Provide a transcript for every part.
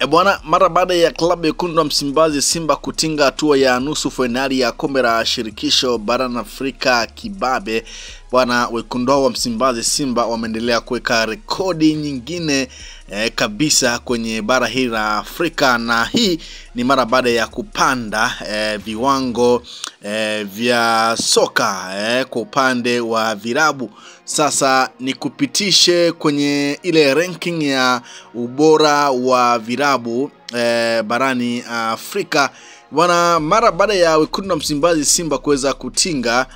Bwana, mara baada ya klabu yekundu wa Msimbazi Simba kutinga hatua ya nusu fainali ya kombe la shirikisho barani Afrika kibabe, bwana, wekundu wa Msimbazi Simba wameendelea kuweka rekodi nyingine kabisa kwenye bara hili la Afrika, na hii ni mara baada ya kupanda viwango vya soka kwa upande wa virabu. Sasa nikupitishe kwenye ile ranking ya ubora wa virabu barani Afrika. Bwana, mara baada ya wekundu wa Msimbazi Simba kuweza kutinga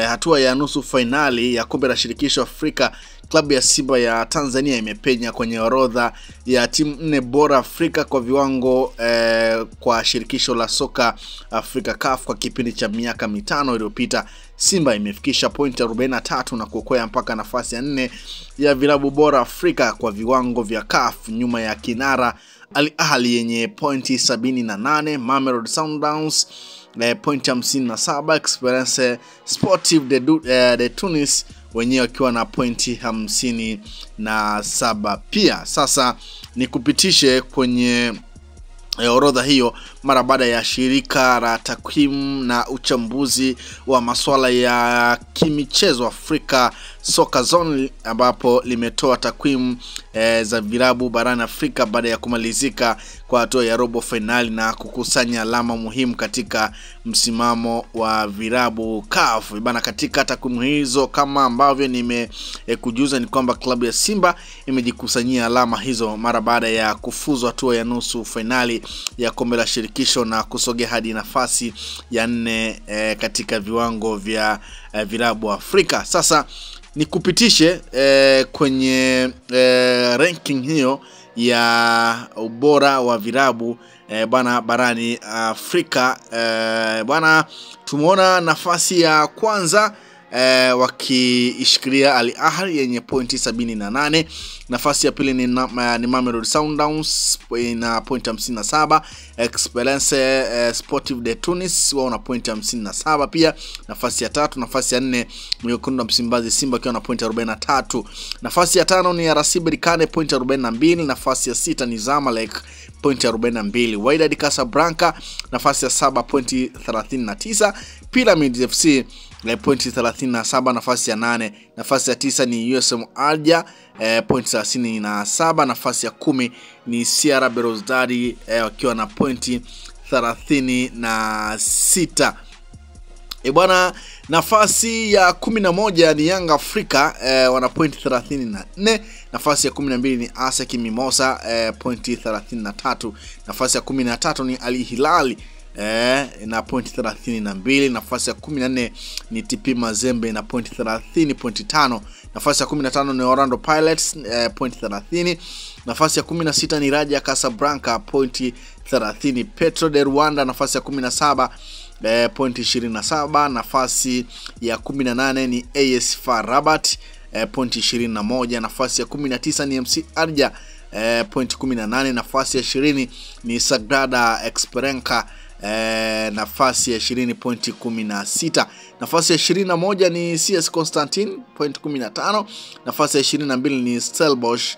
hatua ya nusu finali ya kombe la shirikisho Afrika, klabu ya Simba ya Tanzania imepenya kwenye orodha ya timu 4 bora Afrika kwa viwango kwa shirikisho la soka Afrika CAF kwa kipindi cha miaka 5 iliyopita. Simba imefikisha pointi 43 na kukwea mpaka nafasi ya 4 ya vilabu bora Afrika kwa viwango vya CAF, nyuma ya kinara Al Ahly yenye pointi 78, Mamelodi Sundowns pointi 57, Esperance Sportive de Tunis wenyewe wakiwa na pointi 57 pia. Sasa nikupitishe kwenye orodha hiyo mara baada ya shirika la takwimu na uchambuzi wa masuala ya kimichezo Afrika Soccer Zone, ambapo limetoa takwimu za vilabu barani Afrika baada ya kumalizika kwa hatua ya robo finali na kukusanya alama muhimu katika msimamo wa vilabu CAF. Bana, katika takwimu hizo kama ambavyo nimekujuza ni kwamba klabu ya Simba imejikusanyia alama hizo mara baada ya kufuzu hatua ya nusu finali ya kombe la shirikisho na kusogea hadi nafasi ya 4 katika viwango vya vilabu Afrika. Sasa nikupitishe kwenye ranking hiyo ya ubora wa vilabu bana barani Afrika. Bana, tumeona nafasi ya kwanza wakiishikilia Al Ahly yenye pointi 78. Nafasi ya pili ni Mamelodi Sundowns na pointi 57. Esperance Sportive de Tunis wao na pointi 57 pia. Nafasi ya tatu, nafasi ya 4 wekundu wa Msimbazi Simba wakiwa na pointi 43. Nafasi ya 5 ni RS Berkane pointi 42. Nafasi ya 6 ni Zamalek pointi 42. Wydad Casablanca nafasi ya 7 pointi 39. Pyramids FC pointi 37. Nafasi ya 8, nafasi ya 9 ni USM Alger pointi 37. Nafasi ya 10 ni CR Belouizdad wakiwa na pointi 36. Bwana, nafasi ya 11 ni Young Africa wana pointi 34. Nafasi ya 12 ni ASEC Mimosa pointi 33. Nafasi ya 13 ni Al Hilal na pointi 32. Nafasi ya 14 ni TP Mazembe na pointi 30.5. Nafasi ya 15 ni Orlando Pirates pointi 30. Nafasi ya 16 ni Raja Casablanca pointi 30. Petro de Rwanda nafasi ya 17 pointi 27. Nafasi ya 18 ni AS FAR Rabat pointi 21. Nafasi ya 19 ni MC Alger pointi 18. Nafasi ya 20 ni Sagrada Esperanca nafasi ya 20 pointi 16. Nafasi ya 21 ni CS Constantine pointi 15. Nafasi ya 22 ni Stellenbosch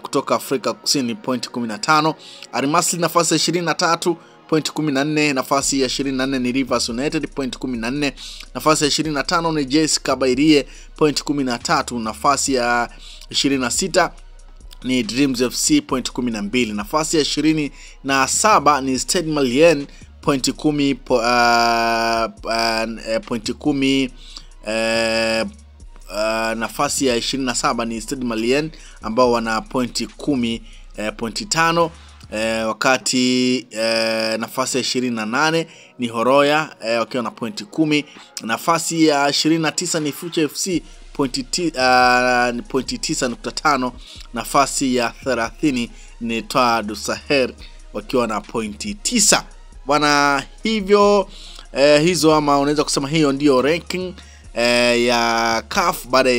kutoka Afrika Kusini pointi 15. Al Masry nafasi ya 23 pointi 14. Nafasi ya 24 ni Rivers United pointi 14. Nafasi ya 25 ni JS Kabylie pointi 13. Nafasi ya 26 ni Dreams FC pointi 12. Nafasi ya 27 ni Stade Malien pointi 10 pointi 10. Nafasi ya 27 ni Stade Malien ambao wana pointi 10 pointi 5. Wakati nafasi ya 28 ni Horoya wakiwa na pointi 10. Nafasi ya 29 ni Future FC pointi 9.5. Nafasi ya 30 ni Etoile du Sahel wakiwa na pointi 9. Bwana, hivyo hizo ama unaweza kusema hiyo ndio ranking ya CAF baada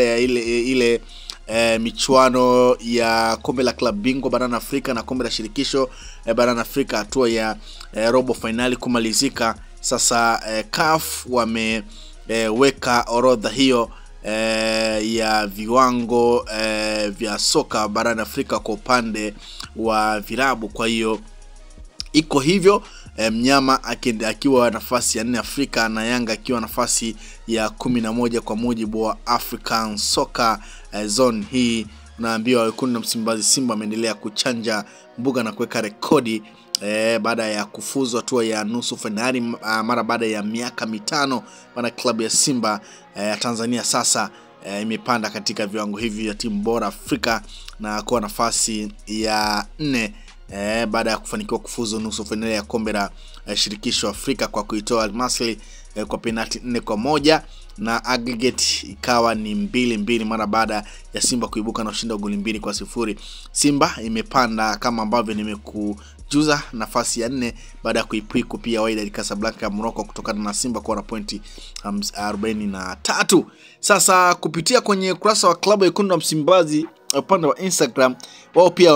ya ile michuano ya kombe la klabu bingwa barani Afrika na kombe la shirikisho barani Afrika hatua ya robo finali kumalizika. Sasa CAF wameweka orodha hiyo ya viwango vya soka barani Afrika kwa upande wa vilabu. Kwa hiyo iko hivyo, mnyama akiwa nafasi ya 4 Afrika na Yanga akiwa nafasi ya 11 kwa mujibu wa African Soccer Zone. Hii unaambiwa wekundu wa Msimbazi Simba ameendelea kuchanja mbuga na kuweka rekodi baada ya kufuzu hatua ya nusu finali mara baada ya miaka 5. Bana, klabu ya Simba ya Tanzania sasa imepanda katika viwango hivi vya timu bora Afrika na kuwa nafasi ya 4 baada ya kufanikiwa kufuzu nusu finali ya kombe la shirikisho Afrika kwa kuitoa Al Masry kwa penalti 4-1 na aggregate ikawa ni 2-2 mara baada ya Simba kuibuka na ushindi wa goli 2-0. Simba imepanda kama ambavyo nimekujuza nafasi ya 4 baada ya kuipiku pia Wydad Casablanca ya Morocco kutokana na Simba kuwa na pointi 43. Sasa kupitia kwenye kurasa wa klabu ya wekundu wa Msimbazi upande wa Instagram, wao pia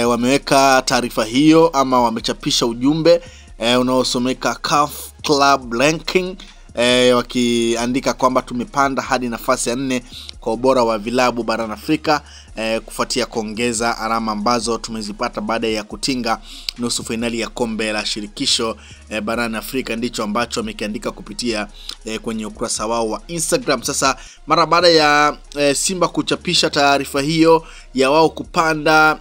wameweka taarifa hiyo ama wamechapisha ujumbe unaosomeka CAF Club Ranking, wakiandika kwamba tumepanda hadi nafasi ya 4 kwa ubora wa vilabu barani Afrika kufuatia kuongeza alama ambazo tumezipata baada ya kutinga nusu finali ya kombe la shirikisho barani Afrika. Ndicho ambacho wamekiandika kupitia kwenye ukurasa wao wa Instagram. Sasa mara baada ya Simba kuchapisha taarifa hiyo ya wao kupanda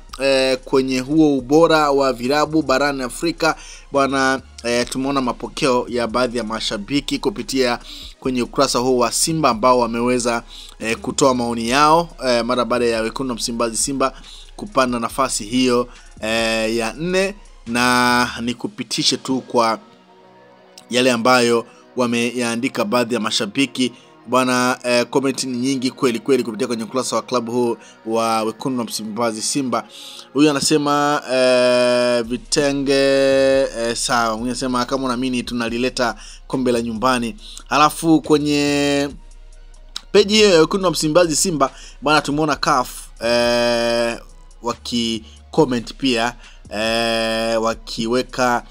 kwenye huo ubora wa vilabu barani Afrika, bwana, tumeona mapokeo ya baadhi ya mashabiki kupitia kwenye ukurasa huo wa Simba ambao wameweza kutoa maoni yao mara baada ya wekundu wa Msimbazi Simba kupanda nafasi hiyo ya 4, na nikupitishe tu kwa yale ambayo wameyaandika baadhi ya mashabiki. Bwana, comment ni nyingi kweli kweli kupitia kwenye ukurasa wa klabu huu wa wekundu wa Msimbazi Simba. Huyu anasema vitenge sawa. Huyu anasema kama unaamini tunalileta kombe la nyumbani. Halafu kwenye page hiyo ya wekundu wa Msimbazi Simba, bwana, tumeona CAF waki comment pia wakiweka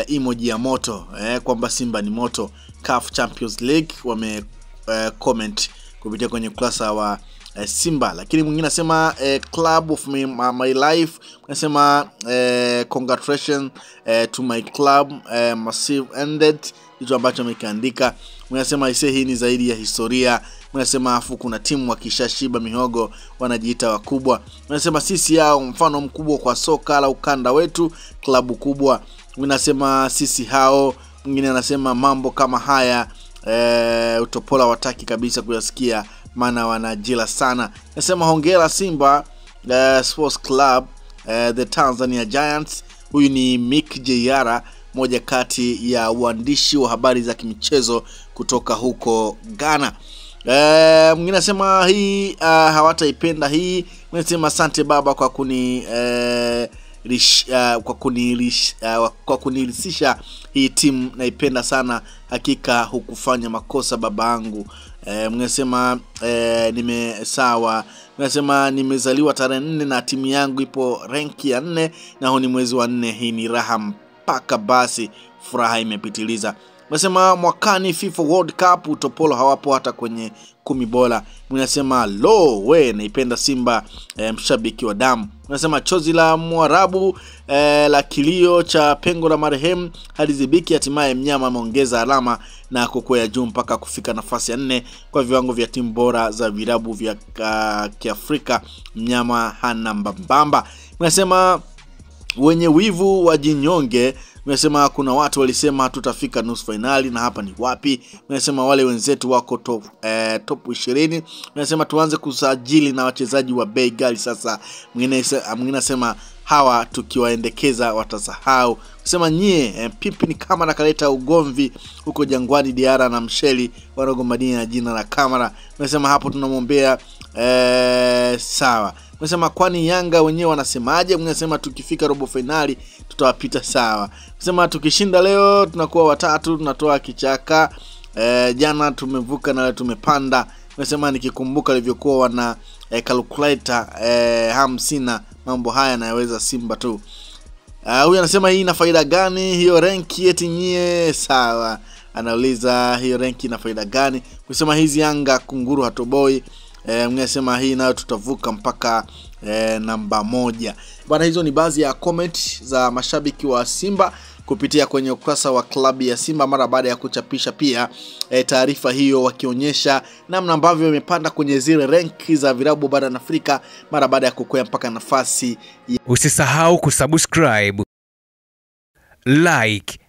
emoji ya moto kwamba Simba ni moto. CAF Champions League wame comment kupitia kwenye ukurasa wa Simba. Lakini mwingine anasema club of my life, anasema congratulations to my club, massive ended, hicho ambacho amekiandika. Anasema hii ni zaidi ya historia. Anasema afu kuna timu wakishashiba mihogo wanajiita wakubwa. Anasema sisi hao mfano mkubwa kwa soka la ukanda wetu, klabu kubwa. Anasema sisi hao. Mwingine anasema mambo kama haya utopola wataki kabisa kuyasikia maana wanajila sana. Nasema hongera Simba Sports Club, the Tanzania Giants. Huyu ni Mick Jr, moja kati ya waandishi wa habari za kimichezo kutoka huko Ghana. Mwingine anasema hii hawataipenda hii. Mwingine anasema asante baba kwa kunilisisha hii timu, naipenda sana, hakika hukufanya makosa babangu. Mngesema nimesawa. Mngesema nimezaliwa tarehe 4 na timu yangu ipo ranki ya 4 na huu ni mwezi wa 4. Hii ni raha mpaka basi, furaha imepitiliza. Mngesema mwakani FIFA World Cup utopolo hawapo hata kwenye 10 bora. Mngesema lo we naipenda Simba, mshabiki wa damu. Mngesema chozi la Mwarabu la kilio cha pengo la marehemu halizibiki, hatimaye mnyama ameongeza alama na kukwea juu mpaka kufika nafasi ya 4 kwa viwango vya timu bora za vilabu vya Kiafrika. Mnyama hana mbamba. Mngesema wenye wivu wa jinyonge. Mnasema kuna watu walisema hatutafika nusu finali na hapa ni wapi. Mnasema wale wenzetu wako top 20. Mnasema tuanze kusajili na wachezaji wa bei ghali sasa. Mwingine anasema hawa tukiwaendekeza watasahau. Mnasema nyie pipi ni kama nakaleta ugomvi huko Jangwani Diara na Msheli wanagombania jina la Kamara. Mnasema hapo tunamwombea sawa. Mnasema kwani Yanga wenyewe wanasemaje? Mnasema tukifika robo finali tutawapita sawa. Mnasema tukishinda leo tunakuwa watatu, tunatoa kichaka. Jana tumevuka na tumepanda. Mnasema nikikumbuka ilivyokuwa wana calculator hamsina, mambo haya yanaweza Simba tu. Huyu anasema hii ina faida gani hiyo rank eti nyie sawa. anauliza hiyo ranki ina faida gani? Kusema hizi Yanga kunguru hatoboi. Mngesema hii nayo tutavuka mpaka namba 1. Bwana, hizo ni baadhi ya comment za mashabiki wa Simba kupitia kwenye ukurasa wa klabu ya Simba mara baada ya kuchapisha pia taarifa hiyo, wakionyesha namna ambavyo imepanda kwenye zile ranki za vilabu barani Afrika mara baada ya kukwea mpaka nafasi ya... Usisahau kusubscribe, like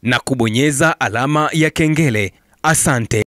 na kubonyeza alama ya kengele. Asante.